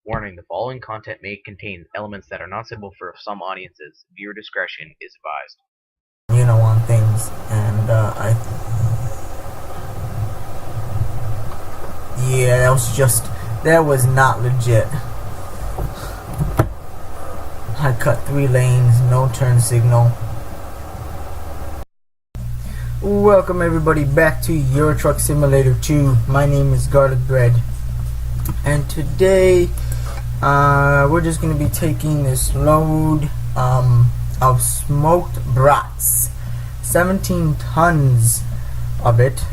Warning: the following content may contain elements that are not suitable for some audiences. Viewer discretion is advised. On things, and yeah, that was not legit. I cut 3 lanes, no turn signal. Welcome everybody back to Euro Truck Simulator 2. My name is Garlic Bread, and today we're just going to be taking this load of smoked brats, 17 tons of it,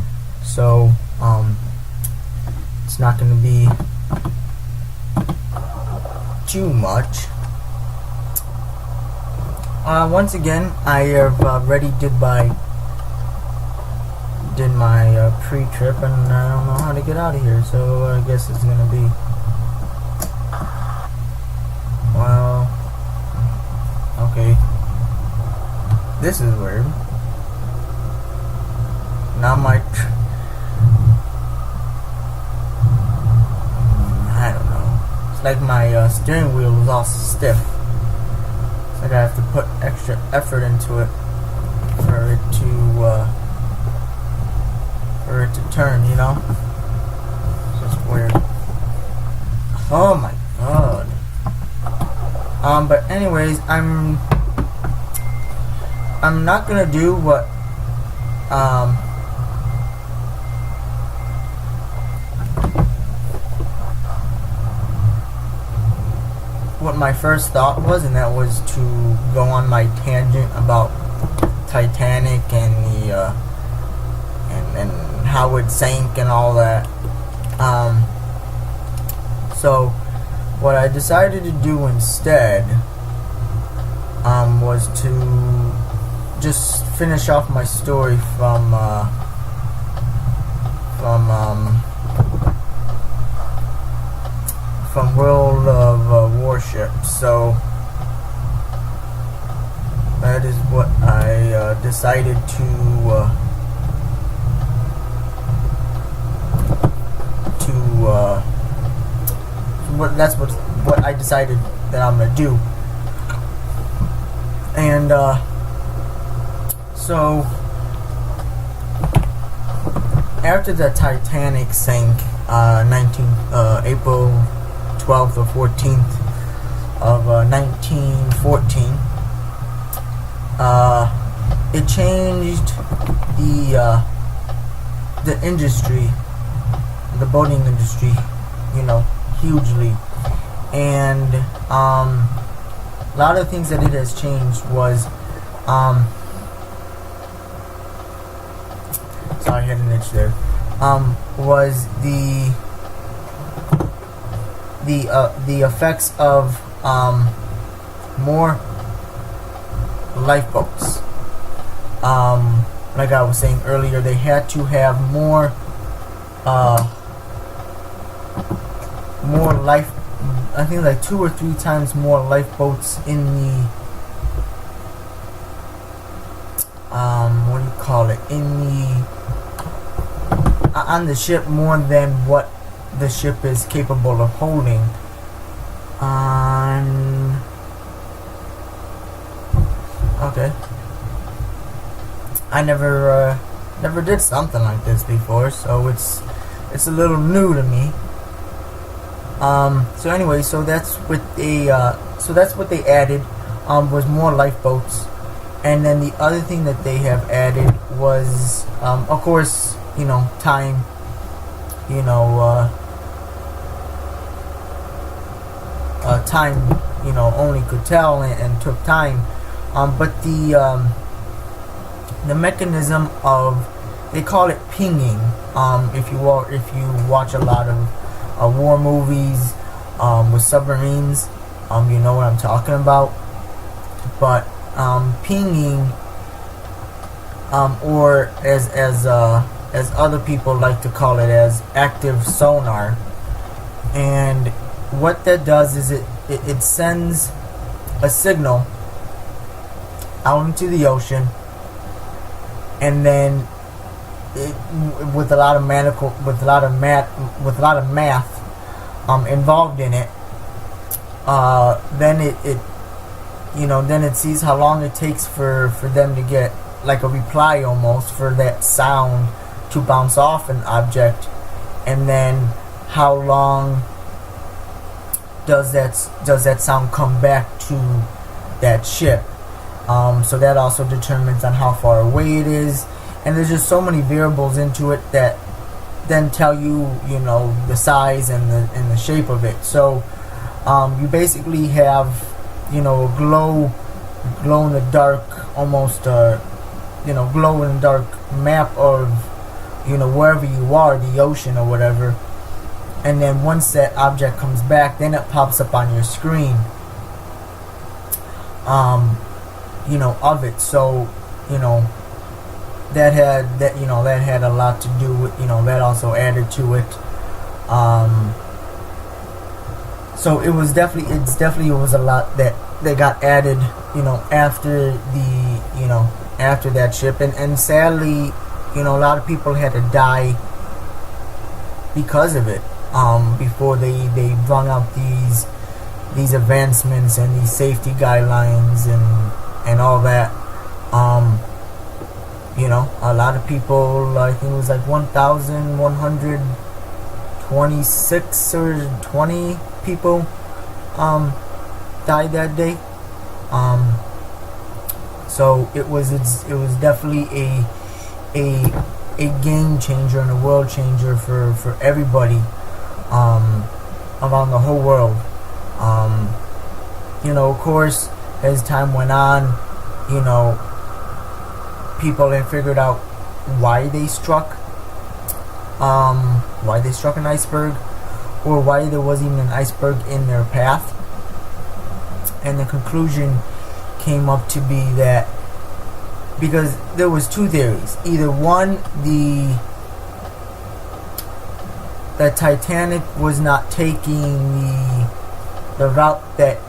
so it's not going to be too much. Once again, I have already did my pre-trip, and I don't know how to get out of here, so I guess it's gonna be, well, okay, this is weird. Now I don't know, it's like my steering wheel is all stiff. It's like I have to put extra effort into it for it to turn, you know? It's just weird. Oh my god. But anyways, I'm not gonna do what my first thought was, and that was to go on my tangent about Titanic and the and how it sank and all that. So what I decided to do instead was to just finish off my story from World of Warships. So that is what I decided that's what I decided that I'm gonna do. And so after the Titanic sank, April 12th or 14th of 1914, it changed the industry, the boating industry, hugely. And a lot of things that it has changed was sorry, I had an itch there. Was the effects of more lifeboats. Like I was saying earlier, they had to have more life. I think like 2 or 3 times more lifeboats in the what do you call it? On the ship, more than what the ship is capable of holding. Okay. I never did something like this before, so it's a little new to me. So anyway, so that's what they added, was more lifeboats. And then the other thing that they have added was, of course, time. Time, only could tell, and took time. But the mechanism of, they call it pinging. If you watch a lot of war movies with submarines, you know what I'm talking about. But pinging, or as other people like to call it, as active sonar. And what that does is it sends a signal out into the ocean, and then with a lot of math involved in it, then it then it sees how long it takes for them to get like a reply, almost, for that sound to bounce off an object, and then how long does that sound come back to that ship. So that also determines on how far away it is, and there's just so many variables into it that then tell you the size and the shape of it. So you basically have a glow in the dark, almost glow in the dark map of wherever you are, the ocean or whatever. And then once that object comes back, then it pops up on your screen of it. So that had a lot to do with, that also added to it. So it was a lot that got added after that ship, and sadly a lot of people had to die because of it, before they brought out these advancements and these safety guidelines and all that. A lot of people, I think it was like 1,126 or 20 people died that day. So it was definitely a game changer and a world changer for everybody around the whole world. Of course, as time went on, people had figured out why they struck an iceberg, or why there was even an iceberg in their path. And the conclusion came up to be that because there was two theories. Either one, the Titanic was not taking the route that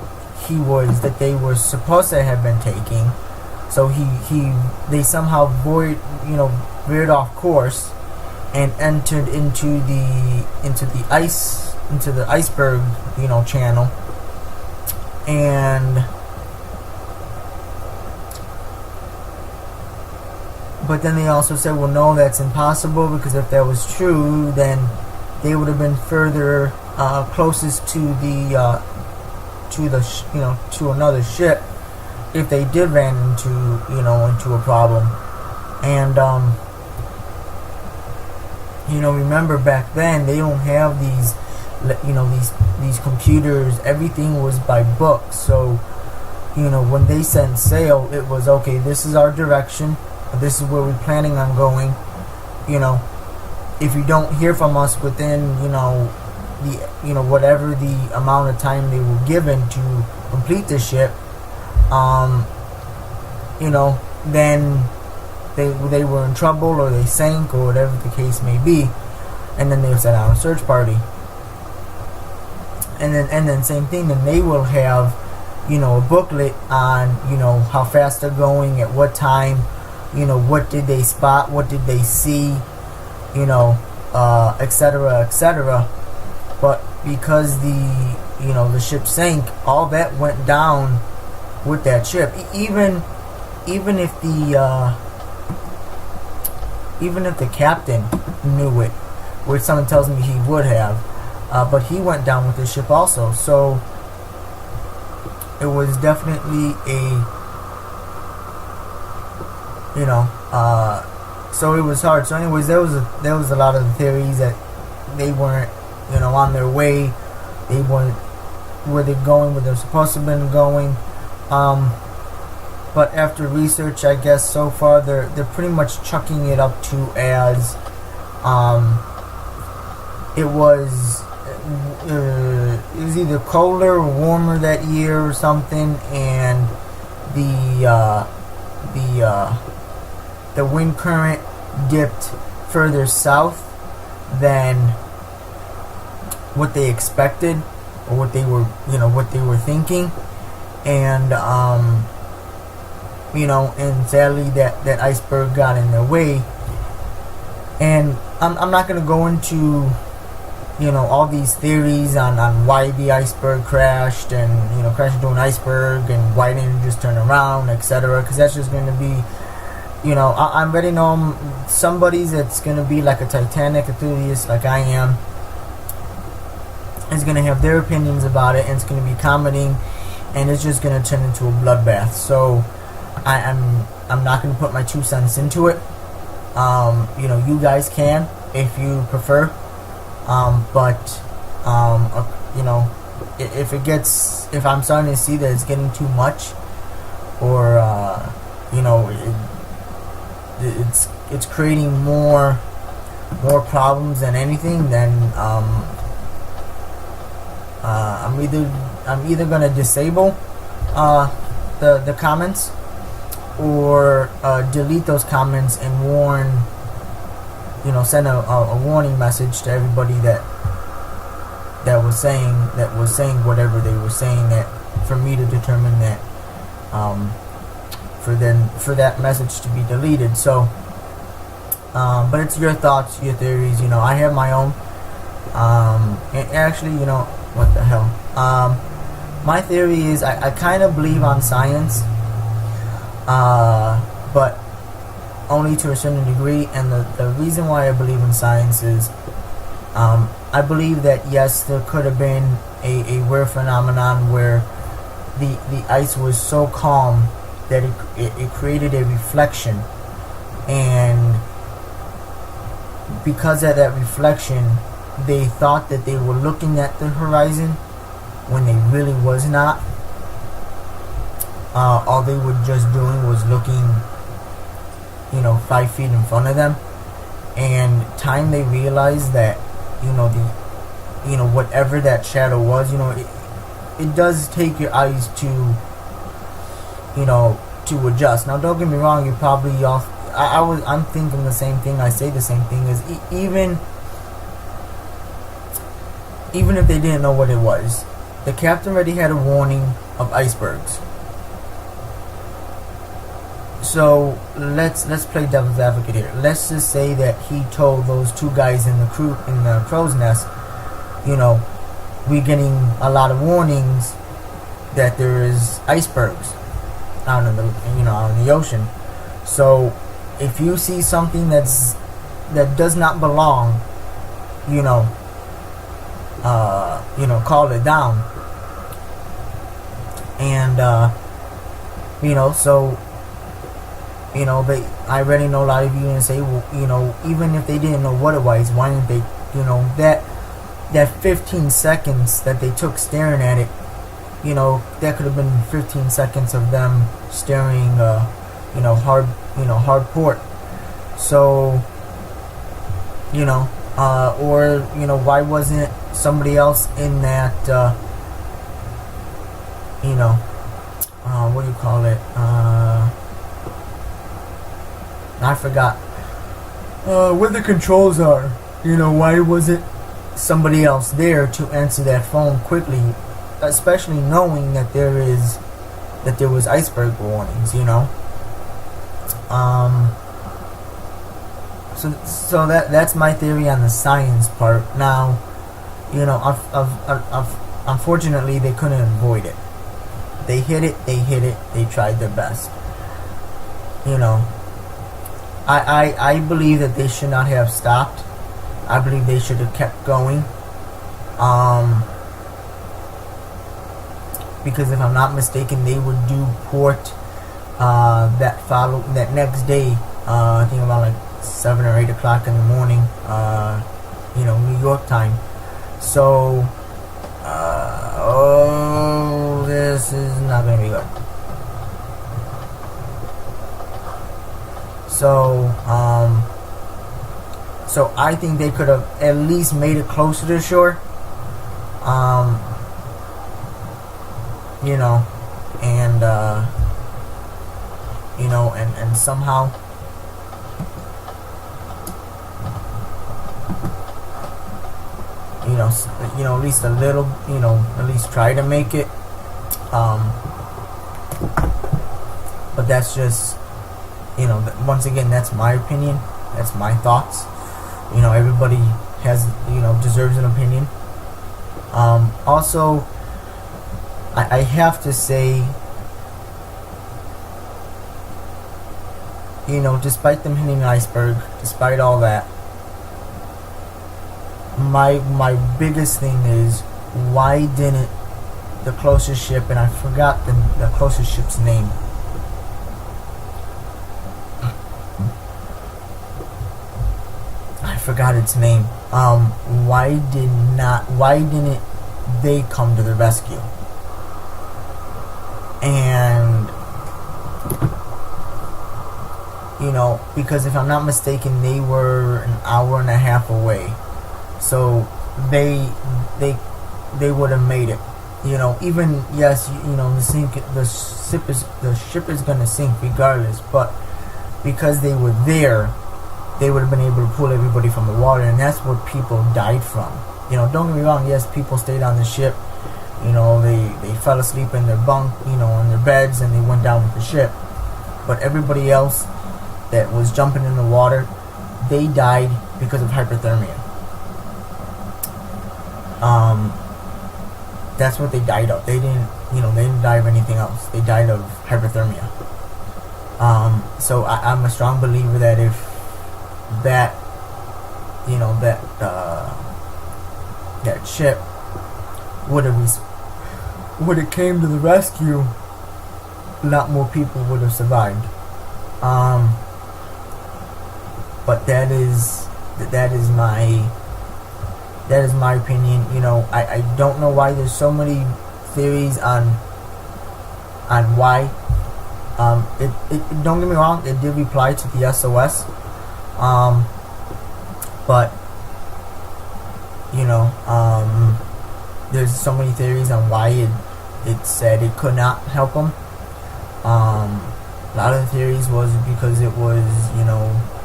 they were supposed to have been taking, so they somehow veered off course and entered into the iceberg channel. But then they also said, well, no, that's impossible, because if that was true, then they would have been further closest to another ship if they did ran into a problem. And remember back then, they don't have these computers. Everything was by book. So when they set sail, it was, okay, this is our direction, this is where we're planning on going. If you don't hear from us within whatever the amount of time they were given to complete the ship, then they were in trouble, or they sank, or whatever the case may be, and then they would send out a search party. And then same thing, then they will have a booklet on how fast they're going, at what time, what did they spot, what did they see, etc., etc. But because the ship sank, all that went down with that ship. Even if the captain knew it, which someone tells me he would have, but he went down with the ship also. So it was definitely so it was hard. So anyways, there was a lot of theories that they weren't on their way, they weren't where they're going, where they're supposed to have been going. But after research, I guess so far they're pretty much chucking it up to as it was either colder or warmer that year or something, and the wind current dipped further south than what they expected, or what they were thinking, and and sadly that iceberg got in their way. And I'm not going to go into all these theories on why the iceberg crashed, and crashed into an iceberg, and why didn't it just turn around, etc. Because that's just going to be, I'm already know somebody's that's going to be like a Titanic enthusiast like I am, is going to have their opinions about it, and it's going to be commenting, and it's just going to turn into a bloodbath. So I'm not going to put my 2 cents into it. You guys can if you prefer, but if I'm starting to see that it's getting too much, or it's creating more problems than anything, then I'm either gonna disable the comments, or delete those comments and send a warning message to everybody that was saying whatever they were saying, that for me to determine that for that message to be deleted. So but it's your thoughts, your theories. I have my own. And actually, what the hell? My theory is I kind of believe on science, but only to a certain degree. And the reason why I believe in science is I believe that yes, there could have been a weird phenomenon where the ice was so calm that it created a reflection, and because of that reflection, they thought that they were looking at the horizon when they really was not. All they were just doing was looking 5 feet in front of them, and time they realized that whatever that shadow was, it does take your eyes to to adjust. Now don't get me wrong, you probably all I'm thinking the same thing, I say the same thing, is even if they didn't know what it was, the captain already had a warning of icebergs. So let's play devil's advocate here. Let's just say that he told those 2 guys in the crow's nest, we're getting a lot of warnings that there is icebergs out in the ocean. So if you see something that does not belong, call it down. And so I already know a lot of you gonna say, well, even if they didn't know what it was, why didn't they, that 15 seconds that they took staring at it, that could have been 15 seconds of them staring, hard port. So, or why wasn't somebody else in that, what do you call it? I forgot what the controls are. Why wasn't somebody else there to answer that phone quickly, especially knowing that there was iceberg warnings. So that's my theory on the science part. Now, unfortunately, they couldn't avoid it. They hit it. They tried their best. I believe that they should not have stopped. I believe they should have kept going. Because if I'm not mistaken, they would do port that next day. I think about like 7 or 8 o'clock in the morning. New York time. So, this is not gonna be good. So I think they could have at least made it closer to shore. And somehow, at least a little, at least try to make it. But that's just, once again, that's my opinion. That's my thoughts. Everybody has, deserves an opinion. Also, I have to say, despite them hitting the iceberg, despite all that, my biggest thing is, why didn't the closest ship, and I forgot the closest ship's name. I forgot its name. Why didn't they come to the rescue? And because if I'm not mistaken, they were an hour and a half away, so they would have made it. Even yes, the ship is gonna sink regardless, but because they were there, they would have been able to pull everybody from the water, and that's what people died from. Don't get me wrong, yes, people stayed on the ship. They fell asleep in their bunk, in their beds, and they went down with the ship. But everybody else that was jumping in the water, they died because of hypothermia. That's what they died of. They didn't die of anything else. They died of hypothermia. So I'm a strong believer that if that ship would have came to the rescue, a lot more people would have survived. But that is my opinion. I don't know why there's so many theories on why. It don't get me wrong, it did reply to the SOS. But there's so many theories on why it said it could not help them. A lot of the theories was because it was,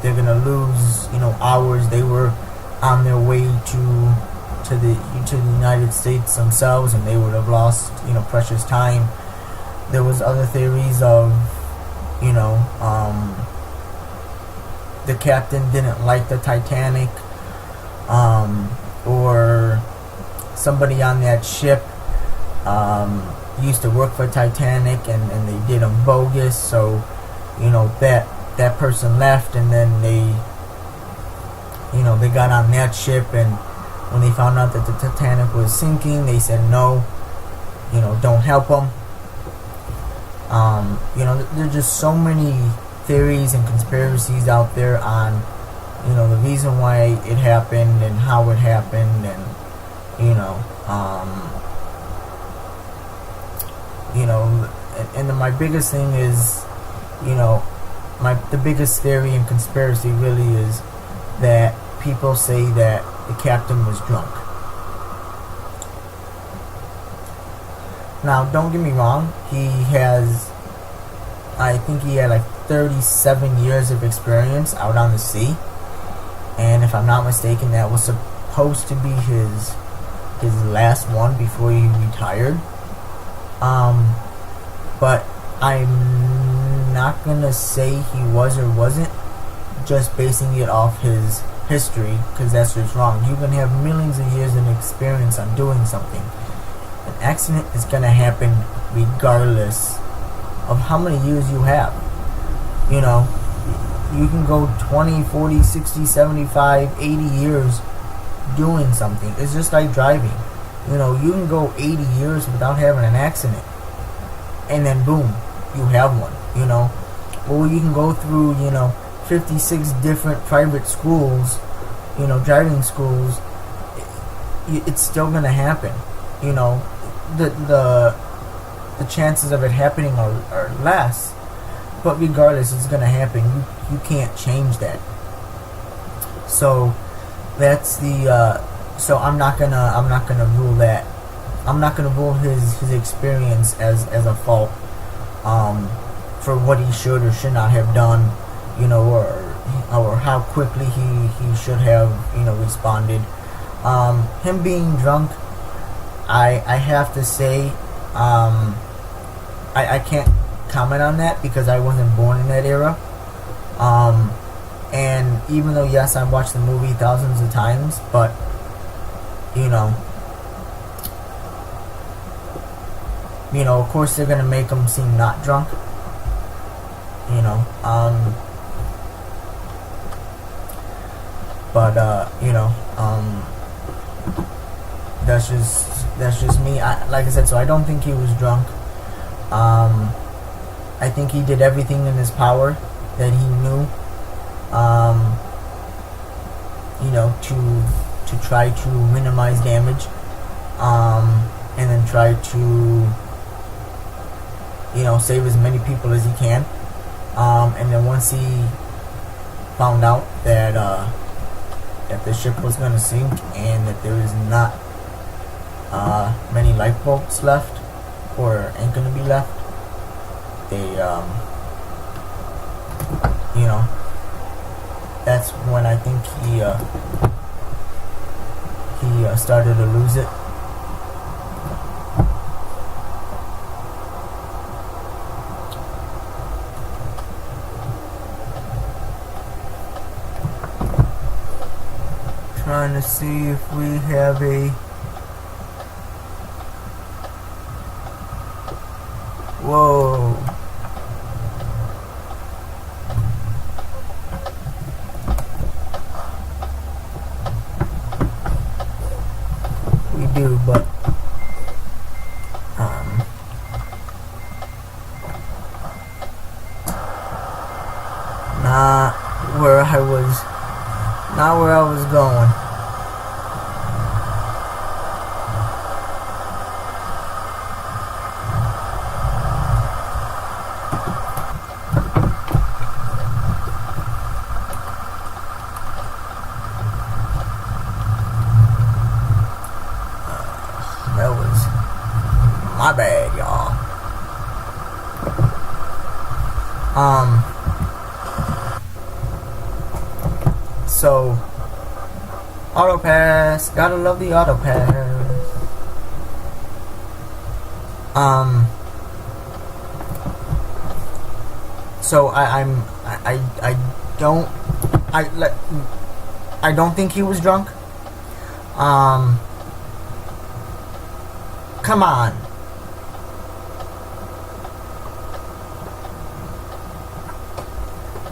they're gonna lose, hours. They were on their way to the United States themselves, and they would have lost, precious time. There was other theories of, the captain didn't like the Titanic, or somebody on that ship used to work for Titanic, and they did them bogus, so that person left, and then they got on that ship, and when they found out that the Titanic was sinking, they said no, don't help them. There's just so many theories and conspiracies out there on the reason why it happened and how it happened, and and my biggest thing is, the biggest theory and conspiracy really is that people say that the captain was drunk. Now, don't get me wrong, I think he had like 37 years of experience out on the sea, and if I'm not mistaken, that was supposed to be his last one before he retired. But I'm not gonna say he was or wasn't, just basing it off his history, because that's just wrong. You can have millions of years of experience on doing something. An accident is gonna happen regardless of how many years you have. You can go 20, 40, 60, 75, 80 years doing something. It's just like driving. You can go 80 years without having an accident, and then boom, you have one. Or you can go through 56 different private schools, driving schools. It's still gonna happen. The chances of it happening are less, but regardless, it's gonna happen. You can't change that. So that's so I'm not gonna rule that. I'm not gonna rule his experience as a fault for what he should or should not have done, or how quickly he should have responded. Him being drunk, I have to say, I can't comment on that because I wasn't born in that era. And even though, yes, I've watched the movie thousands of times, but you know, of course they're gonna make him seem not drunk. You know, but that's just me. Like I said, so I don't think he was drunk. I think he did everything in his power that he knew, to try to minimize damage, and then try to, save as many people as he can. And then once he found out that the ship was going to sink and that there was not many lifeboats left, or ain't going to be left, they, that's when I think he started to lose it. Trying to see if we have a whoa. We do, but not where I was going. That was my bad, y'all. So auto pass, gotta love the auto pass. So I don't think he was drunk. Come on.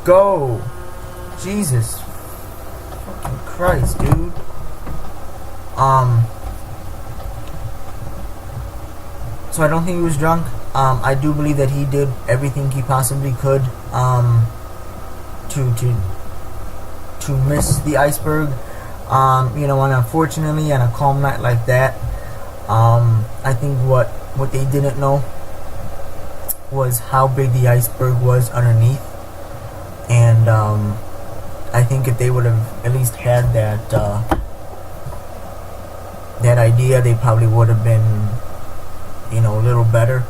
Go. Jesus fucking Christ, dude. So I don't think he was drunk. I do believe that he did everything he possibly could to miss the iceberg. And unfortunately, on a calm night like that, I think what they didn't know was how big the iceberg was underneath. And I think if they would have at least had that idea, they probably would have been, a little better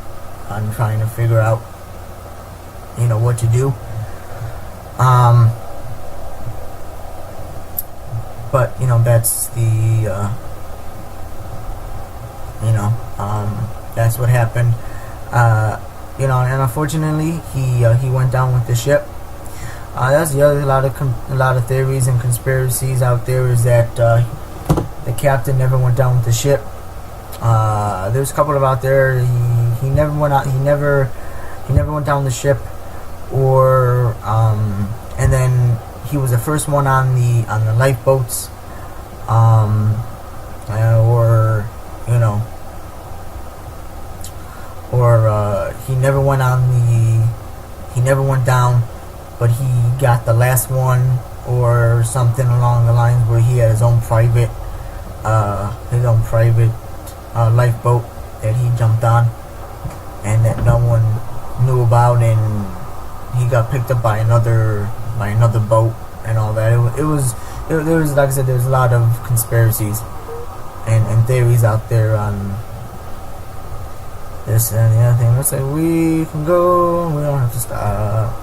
on trying to figure out, what to do. But that's the that's what happened. And unfortunately, he went down with the ship. That's the other a lot of theories and conspiracies out there, is that the captain never went down with the ship. There's a couple of out there. He never went out. He never went down the ship, or and then he was the first one on the lifeboats, or he never went down, but he got the last one, or something along the lines where he had his own private lifeboat that he jumped on, and that no one knew about, and he got picked up by another boat and all that. There was, like I said, there's a lot of conspiracies and theories out there on this and the other thing. Let's say we can go, we don't have to stop.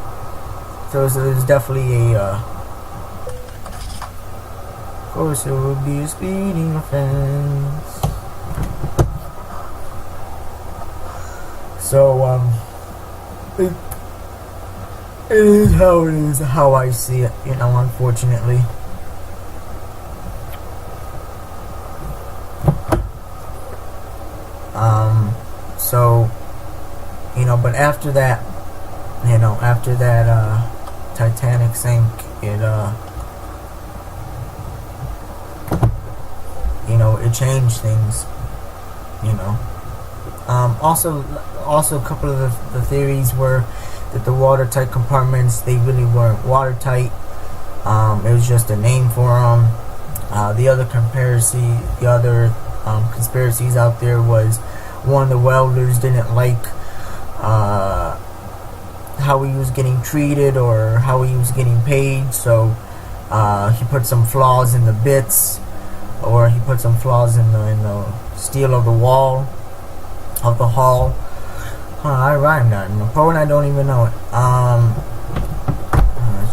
So there's definitely of course it would be a speeding offense. So It is how it is, how I see it, unfortunately. So, but after that, Titanic sank, it changed things, also a couple of the theories were that the watertight compartments, they really weren't watertight. It was just a name for them. The other conspiracies out there was one of the welders didn't like how he was getting treated or how he was getting paid, so he put some flaws in the bits, or he put some flaws in the steel of the wall of the hull. I rhymed that in my poem, I don't even know it.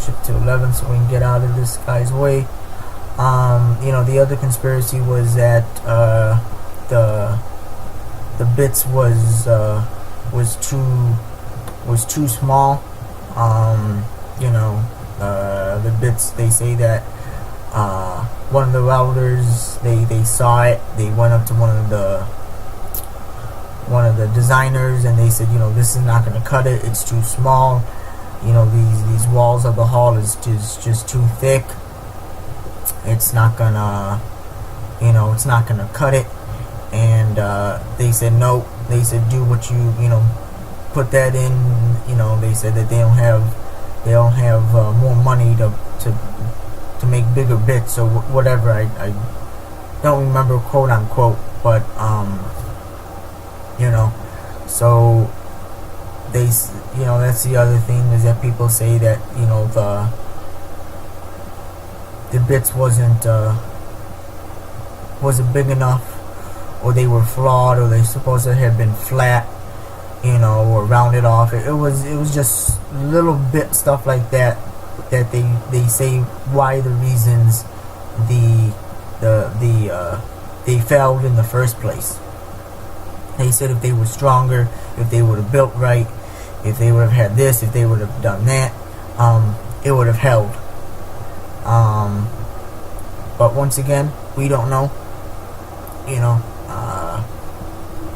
Ship to 11 so we can get out of this guy's way. The other conspiracy was that the bits was too small. The bits, they say that one of the welders, they saw it, they went up to one of the designers and they said, this is not going to cut it, it's too small, these walls of the hull is just too thick, it's not gonna cut it. And they said no, they said do what you put that in. They said that they don't have more money to make bigger bits or whatever. I don't remember quote unquote, but so they, that's the other thing, is that people say that the bits wasn't big enough, or they were flawed, or they supposed to have been flat, or rounded off. It was just little bit stuff like that they say why the reasons they failed in the first place. They said if they were stronger, if they would have built right, if they would have had this, if they would have done that, it would have held. But once again, we don't know.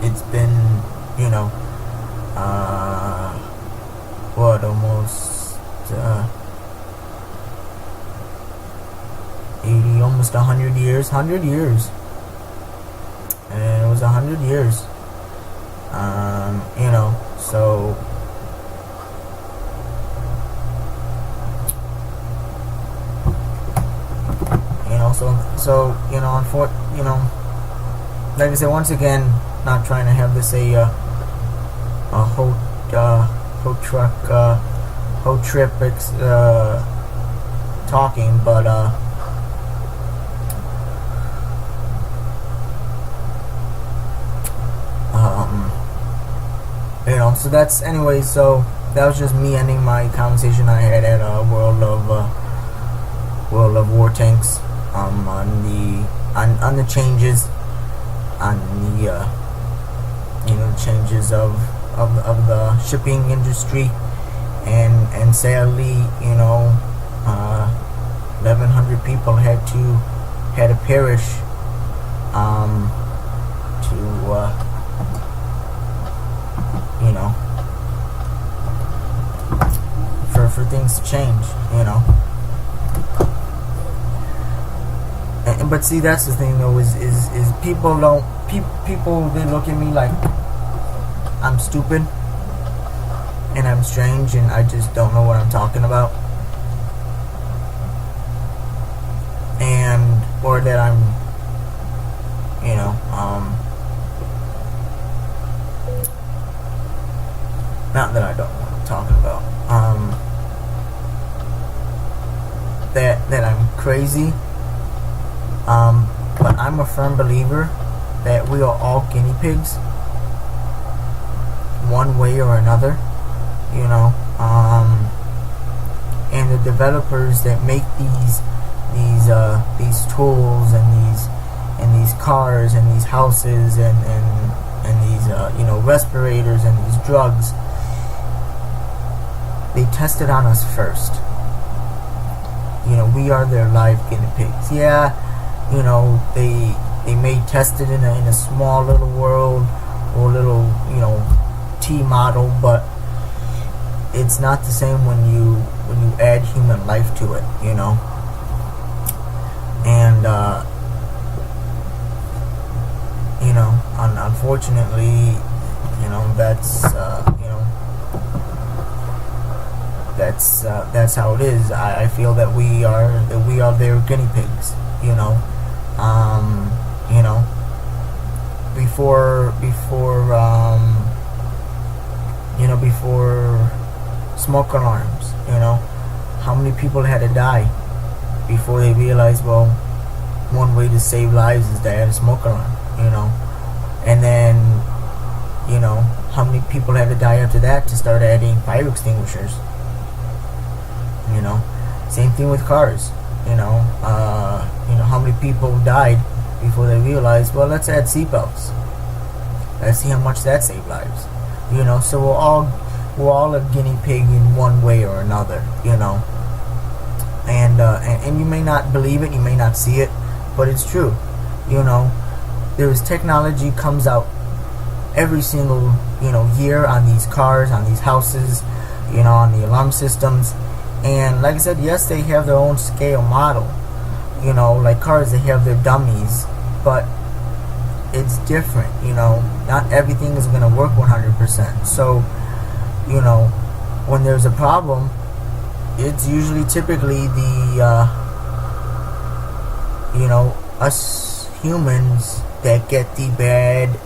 It's been, almost 80, almost 100 years. 100 years. And it was 100 years. So like I said, once again, not trying to have this a whole trip talking, but so that's, anyway, so that was just me ending my conversation I had at World of War Tanks, on the changes, on the changes of the shipping industry, and sadly, 1,100 people had to perish for things to change, but see, that's the thing though, is people they look at me like I'm stupid and I'm strange and I just don't know what I'm talking about, and or that I'm not that I don't know what I'm talking about, that I'm crazy, but I'm a firm believer that we are all guinea pigs, one way or another, and the developers that make these tools and these cars and these houses and these respirators and these drugs, they tested on us first. We are their live guinea pigs. Yeah, they may test it in a small little world or little T model, but it's not the same when you add human life to it, and unfortunately, that's how it is. I feel that we are their guinea pigs, before smoke alarms, how many people had to die before they realized, well, one way to save lives is to add a smoke alarm, and then, how many people had to die after that to start adding fire extinguishers, same thing with cars, how many people died before they realized, well, let's add seatbelts, let's see how much that saved lives, so we're all a guinea pig in one way or another, and you may not believe it, you may not see it, but it's true. There's technology comes out every single year on these cars, on these houses, on the alarm systems, and like I said, yes, they have their own scale model, like cars, they have their dummies, but it's different, not everything is going to work 100%. So when there's a problem, it's usually typically the us humans that get the bad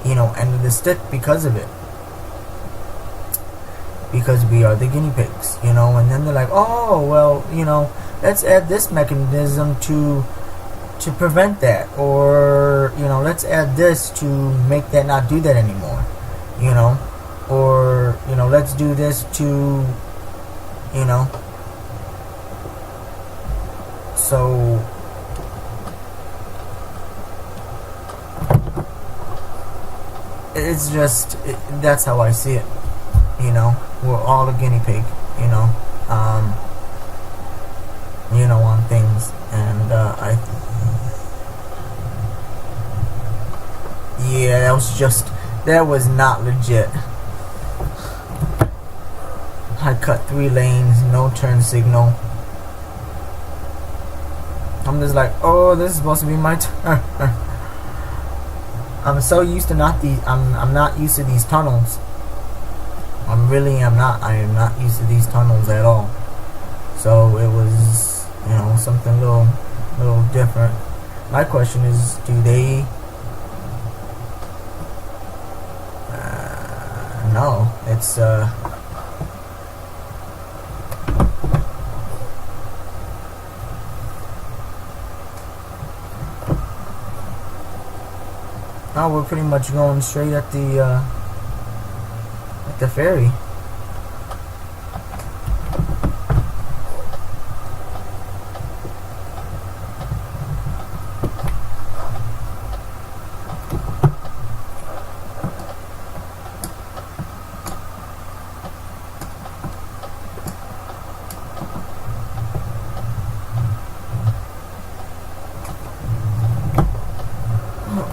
end of the stick because of it, because we are the guinea pigs, and then they're like, oh well, let's add this mechanism to prevent that, or let's add this to make that not do that anymore, or let's do this to so it's just that's how I see it. We're all a guinea pig. On things, and yeah, that was not legit. I cut 3 lanes, no turn signal. I'm just like, oh, this is supposed to be my turn. I'm so used to I'm not used to these tunnels. I am not used to these tunnels at all. So it was, something a little different. My question is, do they? No, it's now we're pretty much going straight at the ferry.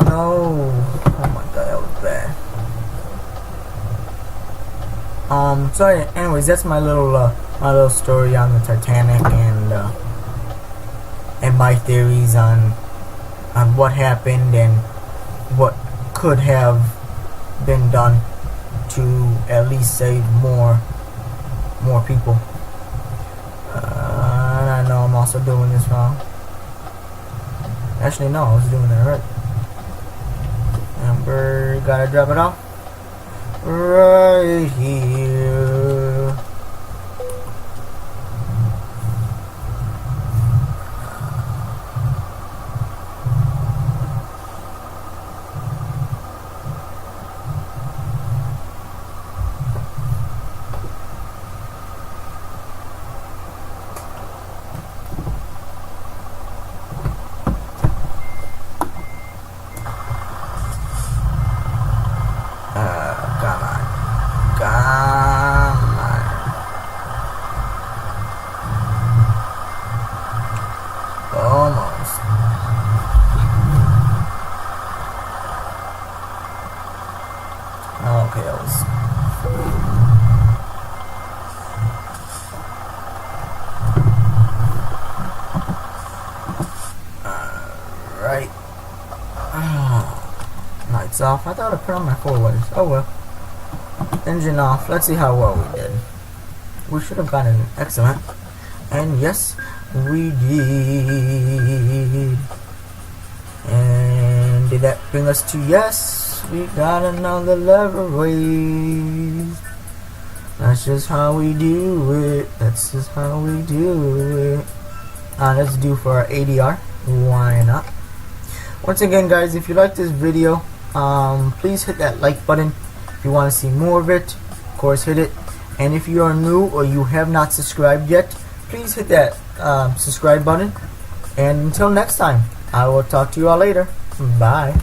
No. Oh my god, that was bad. So anyways, that's my little story on the Titanic, and my theories on what happened and what could have been done to at least save more people. And I know I'm also doing this wrong. Actually, no, I was doing it right. And we're gotta drop it off right here. Come on. Okay, that was. Alright. Lights off. I thought I put on my forwards. Oh well. Engine off. Let's see how well we did. We should have gotten excellent. And yes, we did. And did that bring us to yes? We got another lever raise. That's just how we do it. That's just how we do it. Let's do for our ADR. Why not? Once again, guys, if you like this video, please hit that like button. If you want to see more of it, of course, hit it. And if you are new or you have not subscribed yet, please hit that subscribe button. And until next time, I will talk to you all later. Bye.